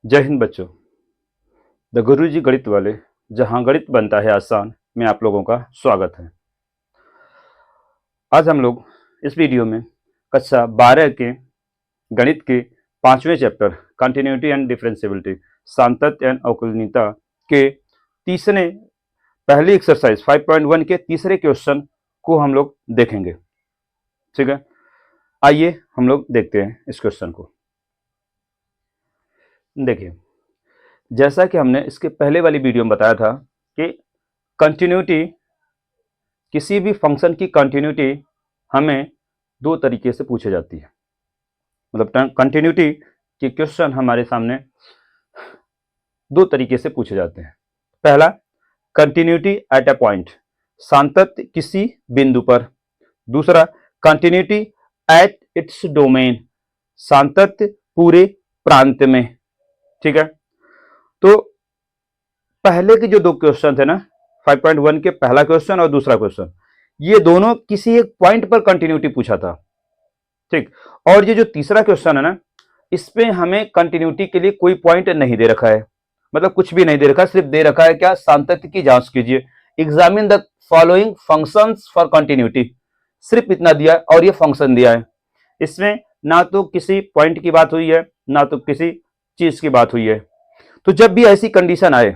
जय हिंद बच्चों। द गुरुजी गणित वाले, जहां गणित बनता है आसान, में आप लोगों का स्वागत है। आज हम लोग इस वीडियो में कक्षा 12 के गणित के 5वें चैप्टर कंटिन्यूटी एंड डिफरेंशिएबिलिटी, सातत्य एंड अवकलनीयता के तीसरे पहली एक्सरसाइज 5.1 के तीसरे क्वेश्चन को हम लोग देखेंगे। ठीक है, आइए हम लोग देखते हैं इस क्वेश्चन को। देखिए, जैसा कि हमने इसके पहले वाली वीडियो में बताया था कि कंटिन्यूटी, किसी भी फंक्शन की कंटिन्यूटी हमें दो तरीके से पूछी जाती है। मतलब कंटिन्यूटी के क्वेश्चन हमारे सामने दो तरीके से पूछे जाते हैं। पहला, कंटिन्यूटी एट अ पॉइंट, सातत्य किसी बिंदु पर। दूसरा, कंटिन्यूटी एट इट्स डोमेन, सातत्य पूरे प्रांत में। ठीक है, तो पहले के जो दो क्वेश्चन थे ना, 5.1 के पहला क्वेश्चन और दूसरा क्वेश्चन, ये दोनों किसी एक पॉइंट पर कंटिन्यूटी पूछा था। ठीक, और ये जो तीसरा क्वेश्चन है ना, इसमें हमें कंटिन्यूटी के लिए कोई पॉइंट नहीं दे रखा है, मतलब कुछ भी नहीं दे रखा, सिर्फ दे रखा है क्या, सातत्य की जांच कीजिए, examine the following functions for continuity, सिर्फ इतना दिया और ये फंक्शन दिया है। इसमें ना तो किसी पॉइंट की बात हुई है, ना तो किसी चीज की बात हुई है। तो जब भी ऐसी कंडीशन आए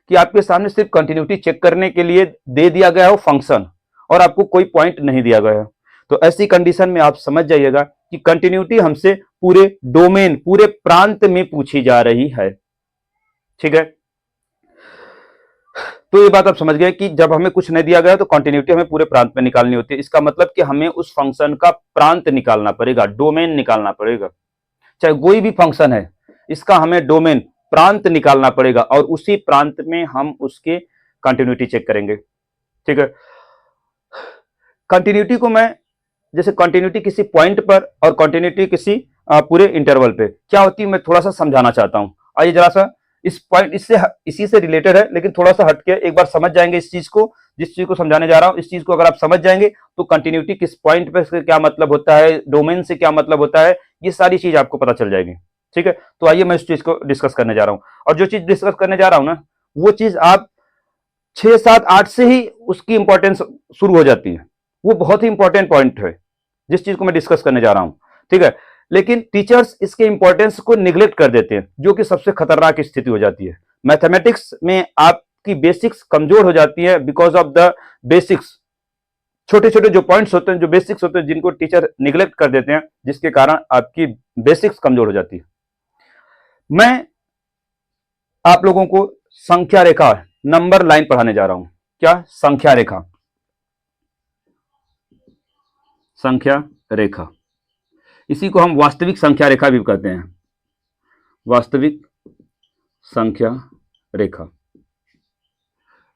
कि आपके सामने सिर्फ कंटिन्यूटी चेक करने के लिए दे दिया गया हो फंक्शन और आपको कोई पॉइंट नहीं दिया गया है, तो ऐसी कंडीशन में आप समझ जाइएगा कि कंटिन्यूटी हमसे पूरे डोमेन, पूरे प्रांत में पूछी जा रही है। ठीक है, तो ये बात आप समझ गए कि जब हमें कुछ नहीं दिया गया तो कंटिन्यूटी हमें पूरे प्रांत में निकालनी होती है। इसका मतलब कि हमें उस फंक्शन का प्रांत निकालना पड़ेगा, डोमेन निकालना पड़ेगा। चाहे कोई भी फंक्शन है, इसका हमें डोमेन, प्रांत निकालना पड़ेगा और उसी प्रांत में हम उसके कंटिन्यूटी चेक करेंगे। ठीक है, कंटिन्यूटी को मैं, जैसे कंटिन्यूटी किसी पॉइंट पर और कंटिन्यूटी किसी पूरे इंटरवल पे क्या होती है, मैं थोड़ा सा समझाना चाहता हूं। आइए जरा सा इस पॉइंट, इसी से रिलेटेड है लेकिन थोड़ा सा हटके एक बार समझ जाएंगे इस चीज को, जिस चीज को समझाने जा रहा हूं। इस चीज को अगर आप समझ जाएंगे तो कंटिन्यूटी किस पॉइंट पे क्या मतलब होता है, डोमेन से क्या मतलब होता है, ये सारी चीज आपको पता चल जाएगी। ठीक है, तो आइए मैं इस चीज को डिस्कस करने जा रहा हूं, और जो चीज डिस्कस करने जा रहा हूं ना, वो चीज आप 6, 7, 8 से ही उसकी इंपॉर्टेंस शुरू हो जाती है। वो बहुत ही इंपॉर्टेंट पॉइंट है जिस चीज को मैं डिस्कस करने जा रहा हूं। ठीक है, लेकिन टीचर्स इसके इंपॉर्टेंस को निग्लेक्ट कर देते हैं, जो कि सबसे खतरनाक स्थिति हो जाती है। मैथमेटिक्स में आपकी बेसिक्स कमजोर हो जाती है बिकॉज ऑफ द बेसिक्स। छोटे छोटे जो पॉइंट्स होते हैं, जो बेसिक्स होते हैं, जिनको टीचर निग्लेक्ट कर देते हैं, जिसके कारण आपकी बेसिक्स कमजोर हो जाती है। मैं आप लोगों को संख्या रेखा, नंबर लाइन पढ़ाने जा रहा हूं। क्या? संख्या रेखा, संख्या रेखा। इसी को हम वास्तविक संख्या रेखा भी कहते हैं, वास्तविक संख्या रेखा,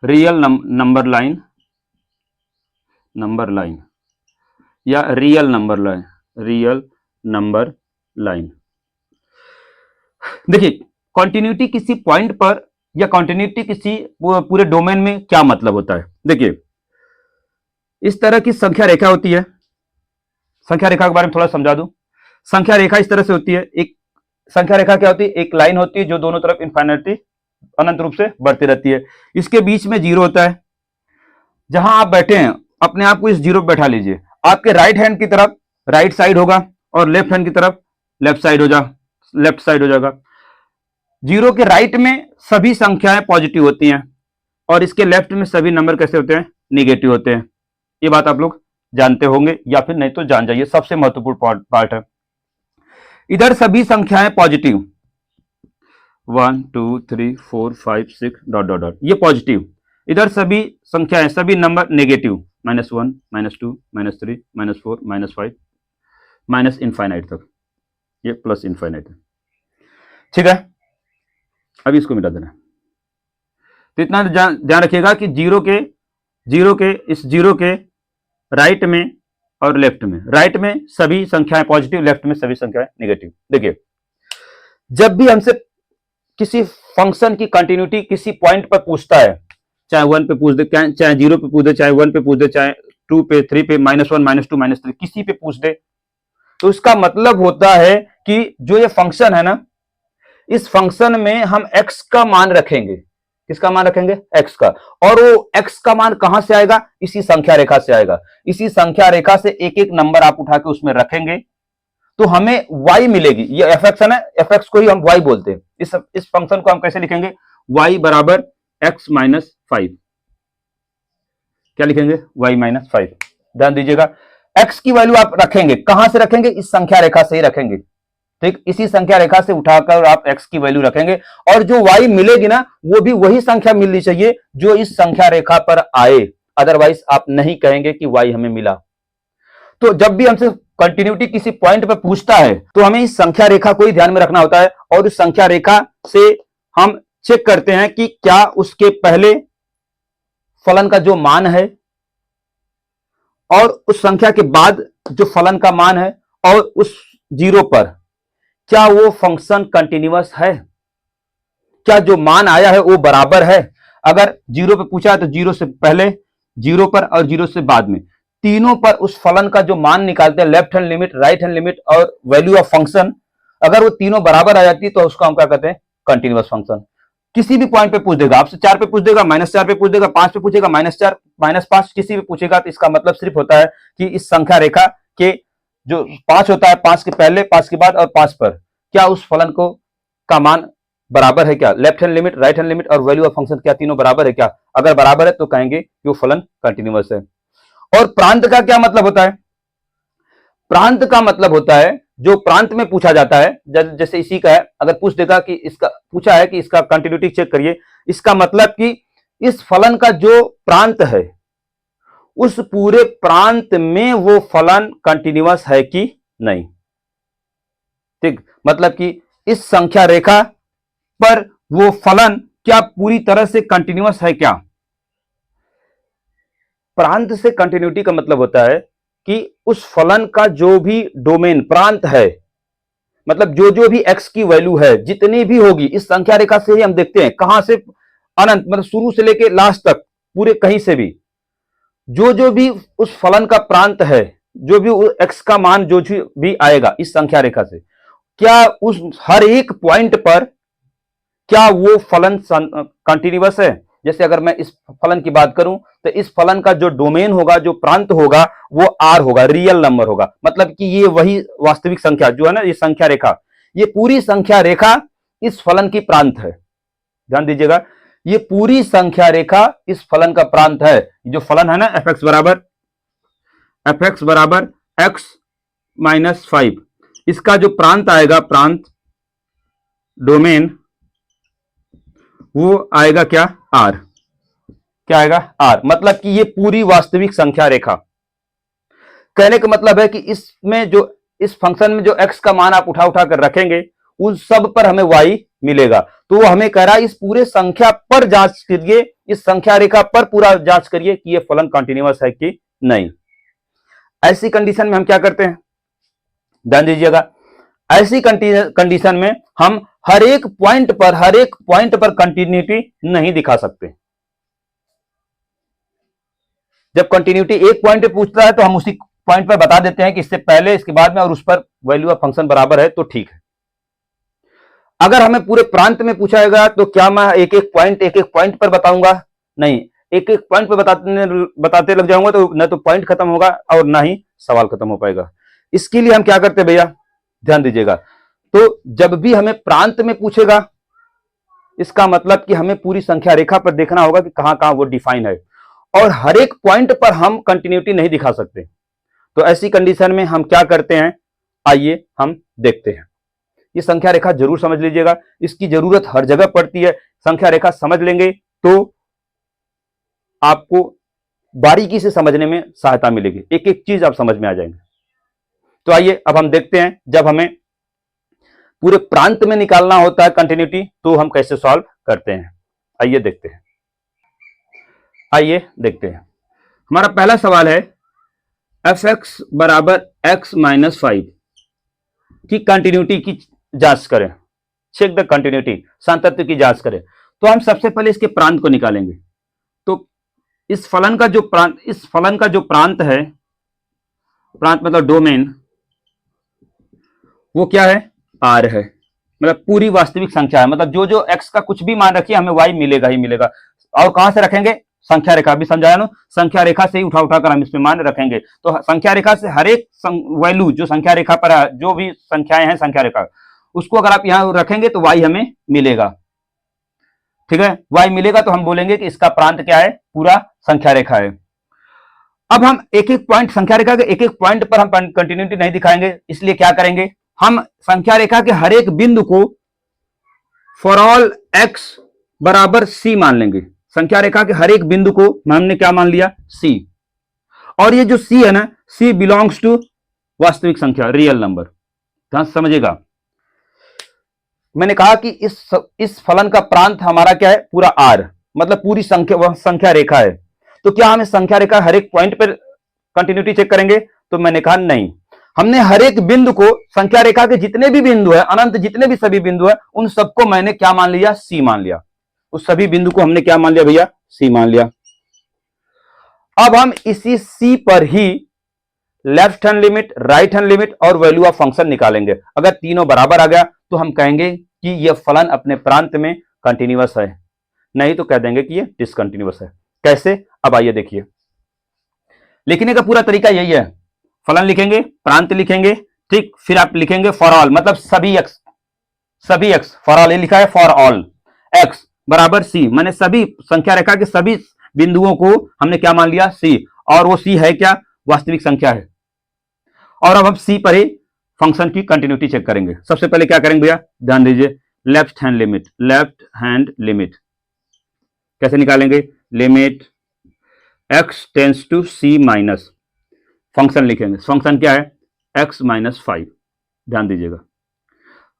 real number line, number line या real number line, real number line. देखिए, कंटिन्यूटी किसी पॉइंट पर या कंटिन्यूटी किसी पूरे डोमेन में क्या मतलब होता है। देखिए, इस तरह की संख्या रेखा होती है। संख्या रेखा के बारे में थोड़ा समझा दूं। संख्या रेखा इस तरह से होती है। एक संख्या रेखा क्या होती है? एक लाइन होती है जो दोनों तरफ इनफाइनिटी, अनंत रूप से बढ़ती रहती है। इसके बीच में जीरो होता है। जहां आप बैठे हैं, अपने आप को इस जीरो पे बैठा लीजिए। आपके राइट हैंड की तरफ राइट साइड होगा और लेफ्ट हैंड की तरफ लेफ्ट साइड हो जाएगा। जीरो के राइट में सभी संख्याएं पॉजिटिव होती हैं और इसके लेफ्ट में सभी नंबर कैसे होते हैं? निगेटिव होते हैं। ये बात आप लोग जानते होंगे, या फिर नहीं तो जान जाइए, सबसे महत्वपूर्ण पार्ट है। इधर सभी संख्याएं पॉजिटिव, 1 2 3 4 5 6 डॉट डॉट डॉट, ये पॉजिटिव। इधर सभी संख्याएं, सभी नंबर नेगेटिव, -1 -2 -3 -4 -5 माइनस इनफाइनाइट तक, ये प्लस इनफाइनाइट है। ठीक है, अभी इसको मिटा देना। तो इतना ध्यान रखिएगा कि जीरो के राइट में और लेफ्ट में, राइट में सभी संख्याएं पॉजिटिव, लेफ्ट में सभी संख्याएं नेगेटिव। देखिए, जब भी हमसे किसी फंक्शन की कंटिन्यूटी किसी पॉइंट पर पूछता है, चाहे 1 पे पूछ दे, चाहे 0 पे पूछ दे, चाहे 1 पे पूछ दे, चाहे 2 पे, 3 पे, -1 -2 -3, किसी पे पूछ दे, तो इसका मतलब होता है कि जो ये फंक्शन है ना, इस फंक्शन में हम x का मान रखेंगे। किसका मान रखेंगे? x का। और वो x का मान कहां से आएगा? इसी संख्या रेखा से आएगा। इसी संख्या रेखा से एक एक नंबर आप उठा के उसमें रखेंगे तो हमें y मिलेगी। ये fx है ना, fx को ही हम y बोलते हैं। इस फंक्शन को हम कैसे लिखेंगे? y बराबर x माइनस 5। क्या लिखेंगे? y minus 5। ध्यान दीजिएगा, x की वैल्यू आप रखेंगे, कहां से रखेंगे? इस संख्या रेखा से ही रखेंगे। ठीक, इसी संख्या रेखा से उठाकर आप x की वैल्यू रखेंगे और जो y मिलेगी ना, वो भी वही संख्या मिलनी चाहिए जो इस संख्या रेखा पर आए। अदरवाइज आप नहीं कहेंगे कि y हमें मिला। तो जब भी हमसे कंटिन्यूटी किसी पॉइंट पर पूछता है तो हमें इस संख्या रेखा को ही ध्यान में रखना होता है और उस संख्या रेखा से हम चेक करते हैं कि क्या उसके पहले फलन का जो मान है और उस संख्या के बाद जो फलन का मान है और उस जीरो पर क्या वो फंक्शन कंटिन्यूअस है, क्या जो मान आया है वो बराबर है। अगर जीरो पे पूछा है तो जीरो से पहले, जीरो पर और जीरो से बाद में, तीनों पर उस फलन का जो मान निकालते हैं, left hand limit, right hand limit और वैल्यू ऑफ फंक्शन, अगर वो तीनों बराबर आ जाती है तो उसको हम क्या कहते हैं? Continuous function. किसी भी पॉइंट पे पूछ देगा, आपसे 4 पे पूछ देगा, -4 पे पूछ देगा, 5 पे पूछेगा, -4, -5, किसी भी पूछेगा तो इसका मतलब सिर्फ होता है कि इस संख्या रेखा के जो 5 होता है, 5 के पहले, 5 के बाद और 5 पर क्या उस फलन को का मान बराबर है क्या? Left hand limit, right hand limit और वैल्यू ऑफ फंक्शन क्या तीनों बराबर है क्या? अगर बराबर है तो कहेंगे कि वो फलन कंटिन्यूअस है। और प्रांत का क्या मतलब होता है? प्रांत का मतलब होता है जो प्रांत में पूछा जाता है, जैसे इसी का है, अगर पूछ देगा कि इसका पूछा है कि इसका कंटिन्यूटी चेक करिए, इसका मतलब कि इस फलन का जो प्रांत है उस पूरे प्रांत में वो फलन कंटिन्यूअस है कि नहीं। ठीक, मतलब कि इस संख्या रेखा पर वो फलन क्या पूरी तरह से कंटिन्यूअस है क्या? प्रांत से कंटिन्यूटी का मतलब होता है कि उस फलन का जो भी डोमेन प्रांत है, मतलब जो जो भी x की वैल्यू है जितनी भी होगी, इस संख्या रेखा से ही हम देखते हैं कहां से अनंत, मतलब शुरू से लेके लास्ट तक पूरे कहीं से भी जो जो भी उस फलन का प्रांत है, जो भी x का मान जो भी आएगा इस संख्या रेखा से, क्या उस हर एक पॉइंट पर क्या वो फलन कंटिन्यूअस है। जैसे अगर मैं इस फलन की बात करूं तो इस फलन का जो डोमेन होगा, जो प्रांत होगा, वो r होगा, रियल नंबर होगा। मतलब कि ये वही वास्तविक संख्या जो है ना, ये संख्या रेखा, ये पूरी संख्या रेखा इस फलन की प्रांत है। ध्यान दीजिएगा, ये पूरी संख्या रेखा इस फलन का प्रांत है। जो फलन है ना fx बराबर x माइनस 5, इसका जो प्रांत आएगा, प्रांत डोमेन, वो आएगा क्या? r। क्या आएगा? r। मतलब कि ये पूरी वास्तविक संख्या रेखा। कहने का मतलब है कि इसमें जो इस फंक्शन में जो x का मान आप उठा उठा कर रखेंगे उन सब पर हमें y मिलेगा। तो वो हमें कह रहा है इस पूरे संख्या पर जांच करिए, इस संख्या रेखा पर पूरा जांच करिए कि ये फलन कंटिन्यूअस है कि नहीं। ऐसी कंडीशन में हम क्या करते हैं? ध्यान दीजिएगा, ऐसी कंडीशन में हम हर एक पॉइंट पर कंटिन्यूटी नहीं दिखा सकते। जब कंटिन्यूटी एक पॉइंट पे पूछता है तो हम उसी पॉइंट पर बता देते हैं कि इससे पहले, इसके बाद में और उस पर वैल्यू ऑफ फंक्शन बराबर है तो ठीक है। अगर हमें पूरे प्रांत में पूछाएगा तो क्या मैं एक एक पॉइंट पर बताऊंगा? नहीं, एक एक पॉइंट पर बताते लग जाऊंगा तो न तो पॉइंट खत्म होगा और ना ही सवाल खत्म हो पाएगा। इसके लिए हम क्या करते हैं भैया? ध्यान दीजिएगा, तो जब भी हमें प्रांत में पूछेगा इसका मतलब कि हमें पूरी संख्या रेखा पर देखना होगा कि कहां कहां वो डिफाइन है और हर एक पॉइंट पर हम कंटिन्यूटी नहीं दिखा सकते। तो ऐसी कंडीशन में हम क्या करते हैं, आइए हम देखते हैं। ये संख्या रेखा जरूर समझ लीजिएगा, इसकी जरूरत हर जगह पड़ती है। संख्या रेखा समझ लेंगे तो आपको बारीकी से समझने में सहायता मिलेगी, एक एक चीज आप समझ में आ जाएंगे। तो आइए अब हम देखते हैं, जब हमें पूरे प्रांत में निकालना होता है कंटिन्यूटी तो हम कैसे सॉल्व करते हैं। आइए देखते हैं। हमारा पहला सवाल है fx बराबर x माइनस 5 की कंटिन्यूटी की जांच करें। चेक द कंटिन्यूटी, सातत्य की जांच करें। तो हम सबसे पहले इसके प्रांत को निकालेंगे। तो इस फलन का जो प्रांत है, प्रांत मतलब डोमेन, वो क्या है? r है। मतलब पूरी वास्तविक संख्या है, मतलब जो जो x का कुछ भी मान रखिए हमें y मिलेगा ही मिलेगा। और कहां से रखेंगे, संख्या रेखा भी समझाया ना, संख्या रेखा से ही उठा उठा कर हम इसमें मान रखेंगे। तो संख्या रेखा से हर एक वैल्यू जो संख्या रेखा पर है, जो भी संख्याएं हैं संख्या रेखा, उसको अगर आप यहां रखेंगे तो y हमें मिलेगा। ठीक है, y मिलेगा तो हम बोलेंगे कि इसका प्रांत क्या है, पूरा संख्या रेखा है। अब हम एक एक पॉइंट संख्या रेखा के एक एक पॉइंट पर हम कंटिन्यूटी नहीं दिखाएंगे, इसलिए क्या करेंगे, हम संख्या रेखा के हर एक बिंदु को फॉर ऑल x बराबर c मान लेंगे। संख्या रेखा के हर एक बिंदु को हमने क्या मान लिया, c। और ये जो c है ना, c बिलोंग्स टू वास्तविक संख्या, रियल नंबर। ध्यान समझिएगा, मैंने कहा कि इस फलन का प्रांत हमारा क्या है, पूरा r, मतलब पूरी संख्या, वह संख्या रेखा है। तो क्या हम इस संख्या रेखा हर एक पॉइंट पर कंटिन्यूटी चेक करेंगे, तो मैंने कहा नहीं, हमने हर एक बिंदु को, संख्या रेखा के जितने भी बिंदु है, अनंत जितने भी सभी बिंदु है, उन सबको मैंने क्या मान लिया, c मान लिया। उस सभी बिंदु को हमने क्या मान लिया भैया, c मान लिया। अब हम इसी c पर ही left hand limit, right hand limit और वैल्यू ऑफ फंक्शन निकालेंगे। अगर तीनों बराबर आ गया तो हम कहेंगे कि यह फलन अपने प्रांत में कंटिन्यूअस है, नहीं तो कह देंगे कि यह डिसकंटिन्यूअस है। कैसे, अब आइए देखिए, लिखने का पूरा तरीका यही है, फलन लिखेंगे, प्रांत लिखेंगे, ठीक, फिर आप लिखेंगे फॉर ऑल, मतलब सभी x, फॉर ऑल, ये लिखा है फॉर ऑल x बराबर c, मैंने सभी संख्या रेखा के सभी बिंदुओं को हमने क्या मान लिया, c, और वो c है क्या, वास्तविक संख्या है। और अब हम c पर ही फंक्शन की कंटिन्यूटी चेक करेंगे। सबसे पहले क्या करेंगे भैया, ध्यान दीजिए, लेफ्ट हैंड लिमिट कैसे निकालेंगे, limit x tends to c minus, function लिखेंगे, फंक्शन क्या है, x माइनस 5। ध्यान दीजिएगा,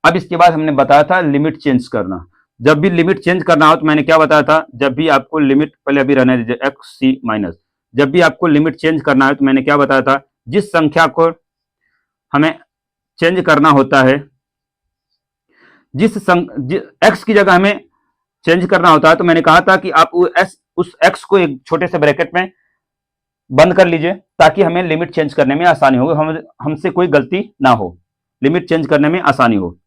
अब इसके बाद हमने बताया था लिमिट चेंज करना। जब भी लिमिट चेंज करना हो तो मैंने क्या बताया था, जब भी आपको लिमिट, पहले अभी रहने दीजिए, x c माइनस, जब भी आपको लिमिट चेंज करना है तो मैंने क्या बताया था, जिस संख्या को हमें चेंज करना होता है, x की जगह हमें चेंज करना होता है, तो मैंने कहा था कि आप उस x को एक छोटे से ब्रैकेट में बंद कर लीजिए ताकि हमें लिमिट चेंज करने में आसानी हो, हमसे कोई गलती ना हो, लिमिट चेंज करने में आसानी हो।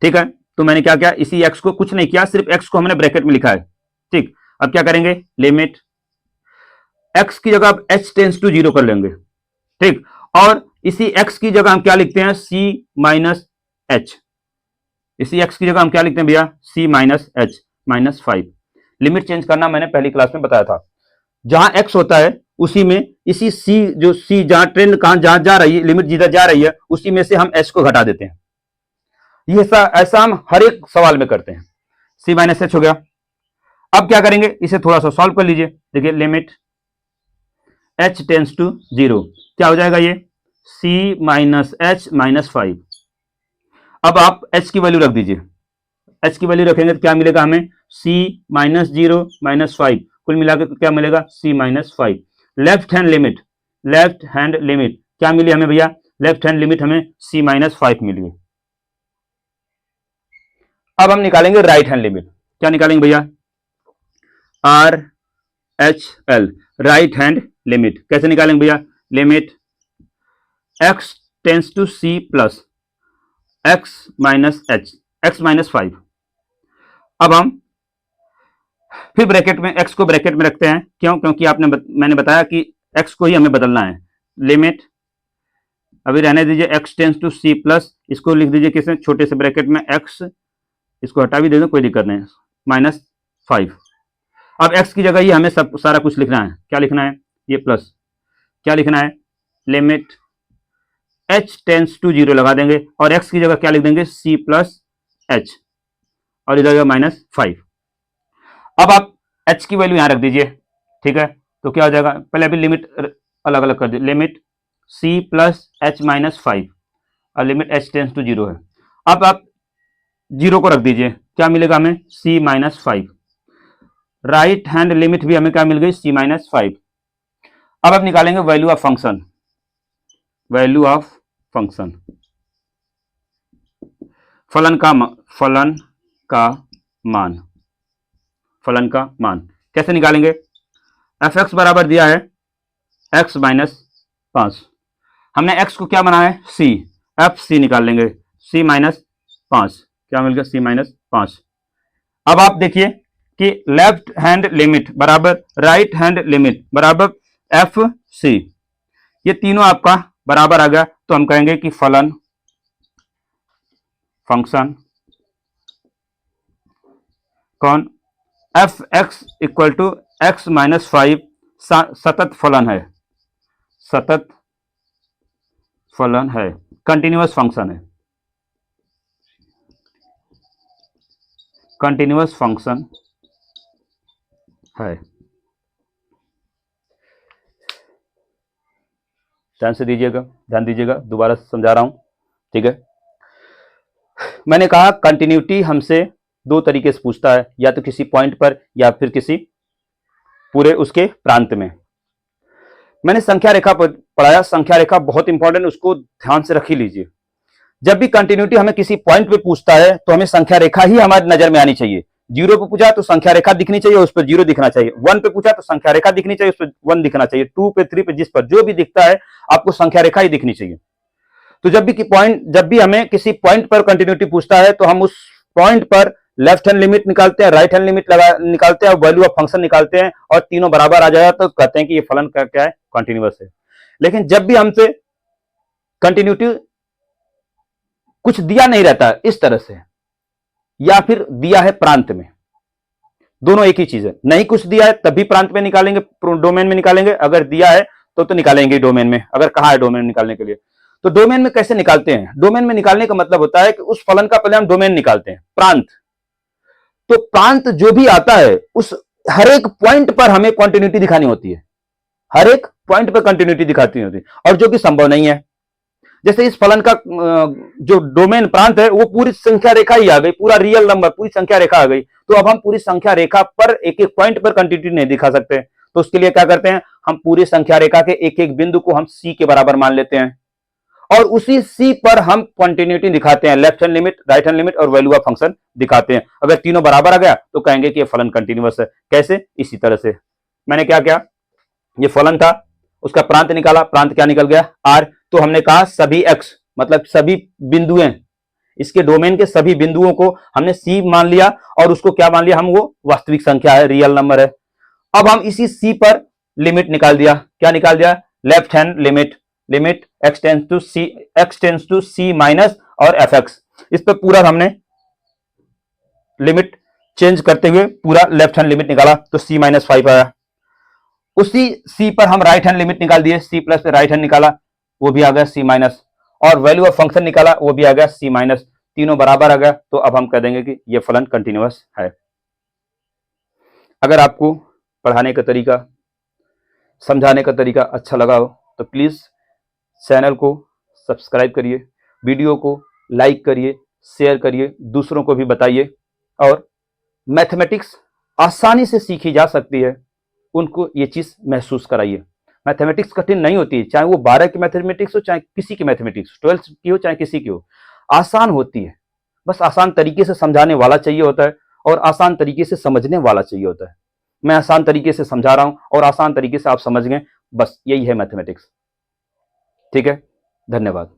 ठीक है, तो मैंने क्या किया, इसी x को कुछ नहीं किया, सिर्फ x को हमने ब्रैकेट में लिखा है। ठीक, अब क्या करेंगे, लिमिट x की जगह आप h टेंस टू 0 कर लेंगे। ठीक, और इसी x की जगह हम क्या लिखते हैं, c माइनस h, इसी x की जगह हम क्या लिखते हैं भैया, c minus h minus 5। Limit change करना मैंने पहली क्लास में बताया था, जहां x होता है उसी में इसी c, जो c जहां ट्रेंड कहां जहां जा रही है, लिमिट जिधर जा रही है उसी में से हम h को घटा देते हैं। ये ऐसा हम हर एक सवाल में करते हैं। c माइनस h हो गया। अब क्या करेंगे, इसे थोड़ा सा सॉल्व कर लीजिए, देखिए लिमिट h टेंस टू 0, क्या हो जाएगा ये, c माइनस h माइनस 5। अब आप h की वैल्यू रख दीजिए, h की वैल्यू रखेंगे तो क्या मिलेगा हमें, c माइनस 0 माइनस 5, कुल मिलाकर क्या मिलेगा, c minus 5। Left hand limit क्या मिली हमें भैया, लेफ्ट हैंड लिमिट हमें c माइनस 5 मिली। अब हम निकालेंगे राइट हैंड लिमिट, क्या निकालेंगे भैया, RHL, राइट हैंड लिमिट कैसे निकालेंगे भैया, limit x tends to c plus x minus h, x minus 5। अब हम फिर ब्रैकेट में x को ब्रैकेट में रखते हैं, क्यों, क्योंकि मैंने बताया कि x को ही हमें बदलना है। लिमिट अभी रहने दीजिए, x tends to c plus, इसको लिख दीजिए किसमें, छोटे से ब्रैकेट में x, इसको हटा भी दे दो कोई दिक्कत नहीं, माइनस 5। अब x की जगह ही हमें सब सारा कुछ लिखना है, क्या लिखना है, ये प्लस, क्या लिखना है, लिमिट h टेंस टू 0 लगा देंगे और x की जगह क्या लिख देंगे, c प्लस h, और इधर माइनस 5। अब आप h की वैल्यू यहां रख दीजिए। ठीक है, तो क्या हो जाएगा, पहले अभी लिमिट अलग अलग कर दीजिए, limit c plus h minus 5 और लिमिट h टेंस टू 0 है। अब आप 0 को रख दीजिए, क्या मिलेगा हमें, c minus 5। Right hand limit भी हमें क्या मिल गई, c माइनस 5। अब आप निकालेंगे वैल्यू ऑफ फंक्शन, फलन का मान कैसे निकालेंगे, fx बराबर दिया है x माइनस 5, हमने x को क्या बनाया है, c, f c निकाल लेंगे, c माइनस 5, क्या मिल गया, c माइनस 5। अब आप देखिए कि लेफ्ट हैंड लिमिट बराबर राइट हैंड लिमिट बराबर एफ सी, ये तीनों आपका बराबर आ गया, तो हम कहेंगे कि फलन फंक्शन कौन f x equal to x minus 5 सतत फलन है, सतत फलन है, कंटिन्यूअस फंक्शन है, कंटिन्यूअस फंक्शन है। ध्यान से दीजिएगा, ध्यान दीजिएगा, दोबारा समझा रहा हूं, ठीक है। मैंने कहा कंटिन्यूटी हमसे दो तरीके से पूछता है, या तो किसी पॉइंट पर या फिर किसी पूरे उसके प्रांत में। मैंने संख्या रेखा पढ़ाया, संख्या रेखा बहुत इंपॉर्टेंट, उसको ध्यान से रख ही लीजिए। जब भी कंटिन्यूटी हमें किसी पॉइंट पे पूछता है तो हमें संख्या रेखा ही हमारी नजर में आनी चाहिए। 0 पे पूछा तो संख्या रेखा दिखनी चाहिए, उस पर 0 दिखना चाहिए। 1 पे पूछा तो संख्या रेखा दिखनी चाहिए, उस पर 1 दिखना चाहिए। 2 पे, 3 पे, जिस पर जो भी दिखता है आपको संख्या रेखा ही दिखनी चाहिए। तो जब भी हमें किसी पॉइंट पर कंटिन्यूटी पूछता है तो हम उस पॉइंट पर लेफ्ट हैंड लिमिट निकालते हैं, राइट हैंड लिमिट निकालते हैं, वैल्यू ऑफ फंक्शन निकालते हैं, और तीनों बराबर आ जाएगा तो कहते हैं कि ये फलन का क्या है, कंटिन्यूअस है। लेकिन जब भी हमसे कंटिन्यूटी कुछ दिया नहीं रहता इस तरह से, या फिर दिया है प्रांत में, दोनों एक ही चीज है। नहीं कुछ दिया है तब भी प्रांत में निकालेंगे, डोमेन में निकालेंगे, अगर दिया है तो निकालेंगे डोमेन में, अगर कहा है डोमेन निकालने के लिए। तो डोमेन में कैसे निकालते हैं? डोमेन में निकालने का मतलब होता है कि उस फलन का पहले हम डोमेन निकालते हैं, प्रांत। तो प्रांत जो भी आता है उस हर एक पॉइंट पर हमें कंटिन्यूटी दिखानी होती है, हर एक पॉइंट पर कंटिन्यूटी दिखाती होती है, और जो कि संभव नहीं है। जैसे इस फलन का जो डोमेन प्रांत है वो पूरी संख्या रेखा ही आ गई, पूरा रियल नंबर, पूरी संख्या रेखा आ गई। तो अब हम पूरी संख्या रेखा पर एक एक पॉइंट पर कंटिन्यूटी नहीं दिखा सकते, तो उसके लिए क्या करते हैं, हम पूरी संख्या रेखा के एक एक बिंदु को हम सी के बराबर मान लेते हैं, और उसी सी पर हम कंटिन्यूटी दिखाते हैं, left hand limit, right hand limit और वैल्यू ऑफ फंक्शन दिखाते हैं। अगर तीनों बराबर आ गया तो कहेंगे कि ये फलन कंटिन्यूअस है। कैसे? इसी तरह से मैंने क्या किया, ये फलन था, उसका प्रांत निकाला, प्रांत क्या निकल गया, आर। तो हमने कहा सभी एक्स मतलब सभी बिंदुएं, इसके डोमेन के सभी बिंदुओं को हमने सी मान लिया, और उसको क्या मान लिया हम, वो वास्तविक संख्या है, रियल नंबर है। अब हम इसी सी पर लिमिट निकाल दिया, क्या निकाल दिया, left hand limit, limit x tends to c minus और एफ एक्स। इस पर पूरा हमने लिमिट चेंज करते हुए पूरा लेफ्ट हैंड लिमिट निकाला, तो सी माइनस 5 आया। उसी सी पर हम राइट हैंड लिमिट निकाल दिए, सी प्लस पे राइट हैंड निकाला, वो भी आ गया सी माइनस, और वैल्यू ऑफ फंक्शन निकाला, वो भी आ गया सी माइनस। तीनों बराबर आ गया, तो अब हम कह देंगे कि ये फलन कंटिन्यूअस है। अगर आपको पढ़ाने का तरीका, समझाने का तरीका अच्छा लगा हो तो प्लीज चैनल को सब्सक्राइब करिए, वीडियो को लाइक करिए, शेयर करिए, दूसरों को भी बताइए, और मैथमेटिक्स आसानी से सीखी जा सकती है उनको ये चीज महसूस कराइए। मैथमेटिक्स कठिन नहीं होती है, चाहे वो 12 की मैथमेटिक्स हो, चाहे किसी की मैथमेटिक्स 12 की हो, चाहे किसी की हो, आसान होती है। बस आसान तरीके से समझाने वाला चाहिए होता है, और आसान तरीके से समझने वाला चाहिए होता है। मैं आसान तरीके से समझा रहा हूं और आसान तरीके से आप समझ गए, बस यही है मैथमेटिक्स। ठीक है, धन्यवाद।